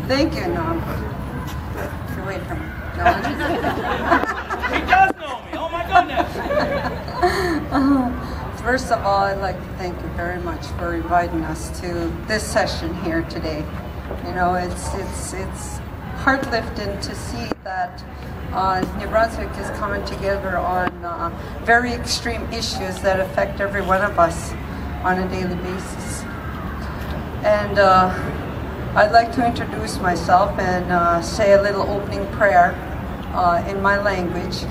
Thank you, Nom. You're away from me. No. He does know me. Oh my goodness. First of all, I'd like to thank you very much for inviting us to this session here today. You know, it's heart-lifting to see that New Brunswick is coming together on very extreme issues that affect every one of us on a daily basis. And I'd like to introduce myself and say a little opening prayer in my language.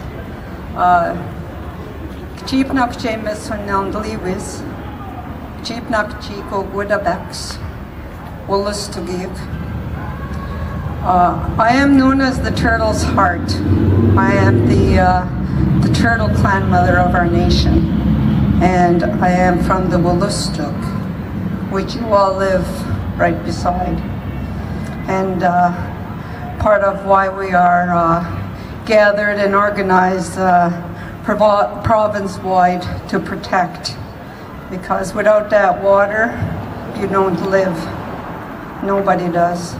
Chipnak James Honandliwis, Chipnak Chico Gudabex, Wolastoqey. I am known as the Turtle's Heart. I am the Turtle clan mother of our nation, and I am from the Wolastoqey, which you all live right beside. And part of why we are gathered and organized province-wide to protect, because without that water, you don't live. Nobody does.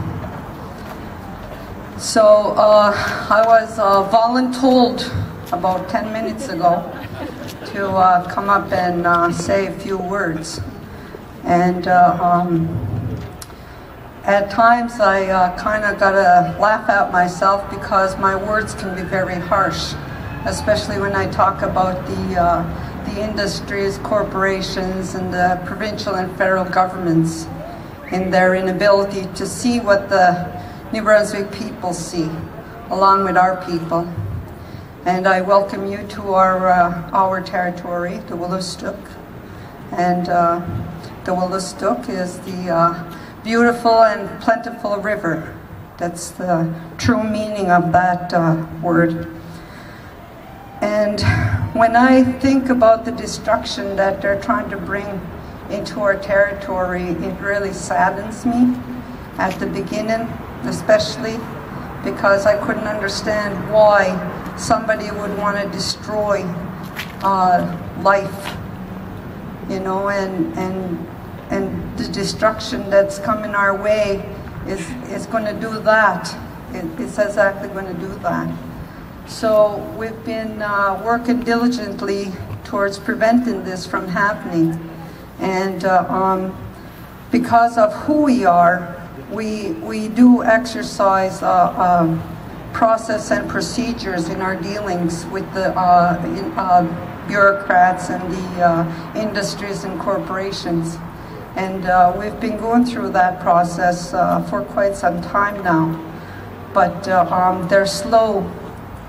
So I was voluntold about 10 minutes ago to come up and say a few words. And at times I kind of got to laugh at myself because my words can be very harsh, especially when I talk about the industries, corporations, and the provincial and federal governments in their inability to see what the New Brunswick people see, along with our people. And I welcome you to our territory, the Wolastoqey. And the Wolastoqey is the beautiful and plentiful river. That's the true meaning of that word. And when I think about the destruction that they're trying to bring into our territory, it really saddens me at the beginning, especially because I couldn't understand why somebody would want to destroy life, you know, and the destruction that's coming our way is going to do that. It's exactly going to do that. So we've been working diligently towards preventing this from happening, and because of who we are, we do exercise process and procedures in our dealings with the bureaucrats and the industries and corporations. And we've been going through that process for quite some time now. But they're slow.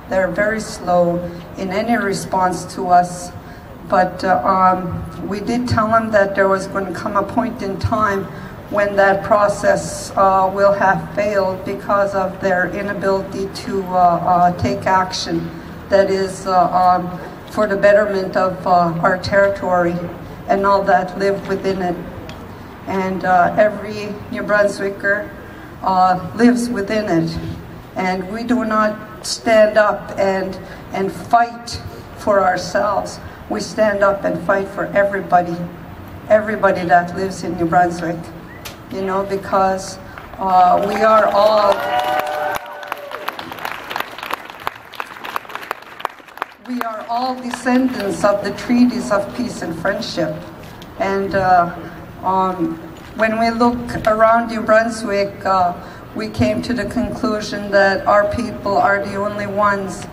They're very slow in any response to us. But we did tell them that there was going to come a point in time when that process will have failed because of their inability to take action that is for the betterment of our territory and all that live within it. And every New Brunswicker lives within it. And we do not stand up and fight for ourselves. We stand up and fight for everybody that lives in New Brunswick. You know, because we are all descendants of the treaties of peace and friendship. And when we look around New Brunswick, we came to the conclusion that our people are the only ones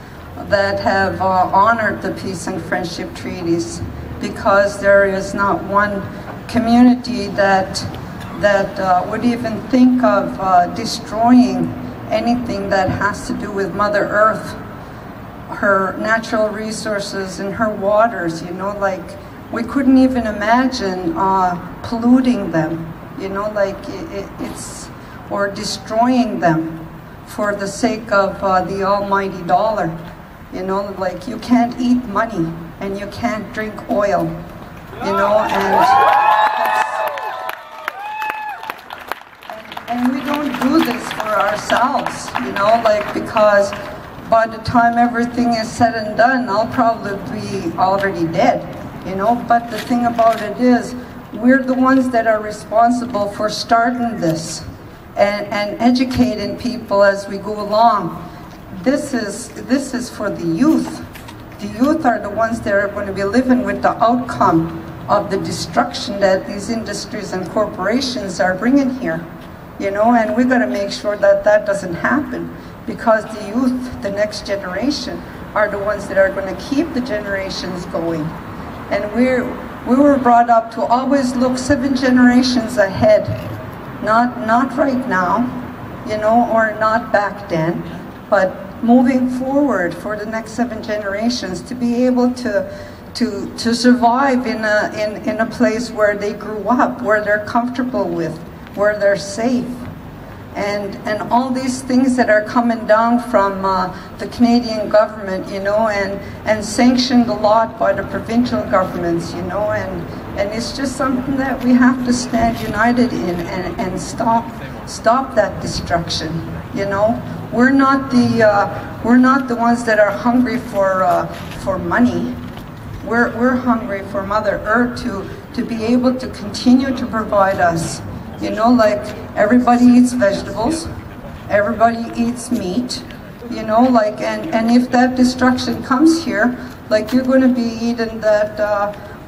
that have honored the peace and friendship treaties, because there is not one community that would even think of destroying anything that has to do with Mother Earth, her natural resources and her waters, you know, like we couldn't even imagine polluting them, you know, like or destroying them for the sake of the almighty dollar, you know, like you can't eat money and you can't drink oil, you know, and we don't do this for ourselves, you know, like, because by the time everything is said and done, I'll probably be already dead, you know. But the thing about it is, we're the ones that are responsible for starting this, and and educating people as we go along. This is for the youth. The youth are the ones that are going to be living with the outcome of the destruction that these industries and corporations are bringing here. You know, and we've got to make sure that that doesn't happen, because the youth, the next generation, are the ones that are going to keep the generations going. And we were brought up to always look 7 generations ahead, not right now, you know, or not back then, but moving forward for the next 7 generations to be able to survive in a place where they grew up, where they're comfortable with, where they're safe. And all these things that are coming down from the Canadian government, you know, and sanctioned a lot by the provincial governments, you know, and it's just something that we have to stand united in and stop that destruction, you know. We're not the ones that are hungry for money. We're hungry for Mother Earth to be able to continue to provide us. You know, like everybody eats vegetables, everybody eats meat, you know, like, and if that destruction comes here, like you're going to be eating that,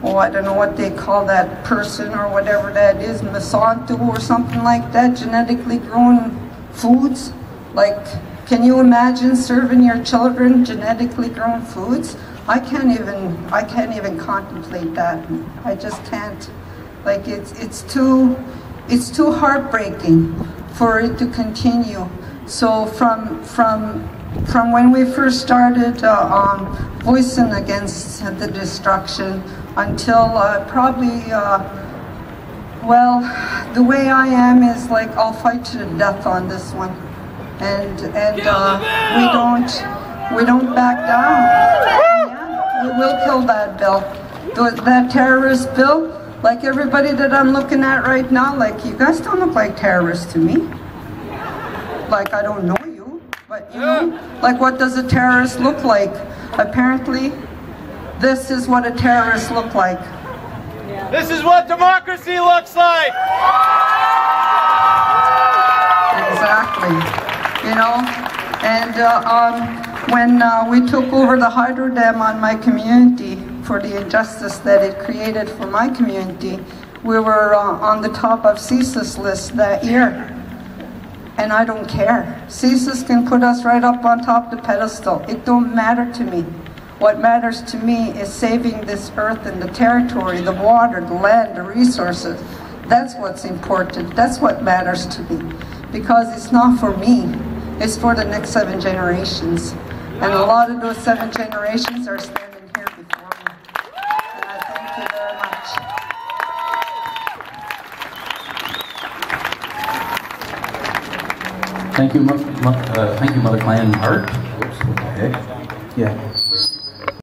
oh, I don't know what they call that person or whatever that is, Monsanto or something like that, genetically grown foods. Like, can you imagine serving your children genetically grown foods? I can't even contemplate that. I just can't. Like, it's too heartbreaking for it to continue. So from when we first started voicing against the destruction until probably, well, the way I am is like I'll fight to the death on this one, and we don't back down. Yeah, we will kill that bill, that terrorist bill. Like everybody that I'm looking at right now, like, you guys don't look like terrorists to me. Like, I don't know you, but you know, like, what does a terrorist look like? Apparently, this is what a terrorist looks like. This is what democracy looks like! Exactly. You know, and when we took over the hydro dam on my community, for the injustice that it created for my community, we were on the top of CSIS list that year. And I don't care. CSIS can put us right up on top of the pedestal. It don't matter to me. What matters to me is saving this earth and the territory, the water, the land, the resources. That's what's important. That's what matters to me. Because it's not for me. It's for the next 7 generations. And a lot of those 7 generations are standing here before me. And I thank you very much. Thank you, Mother Clan Hart. Oops, what the heck? Yeah.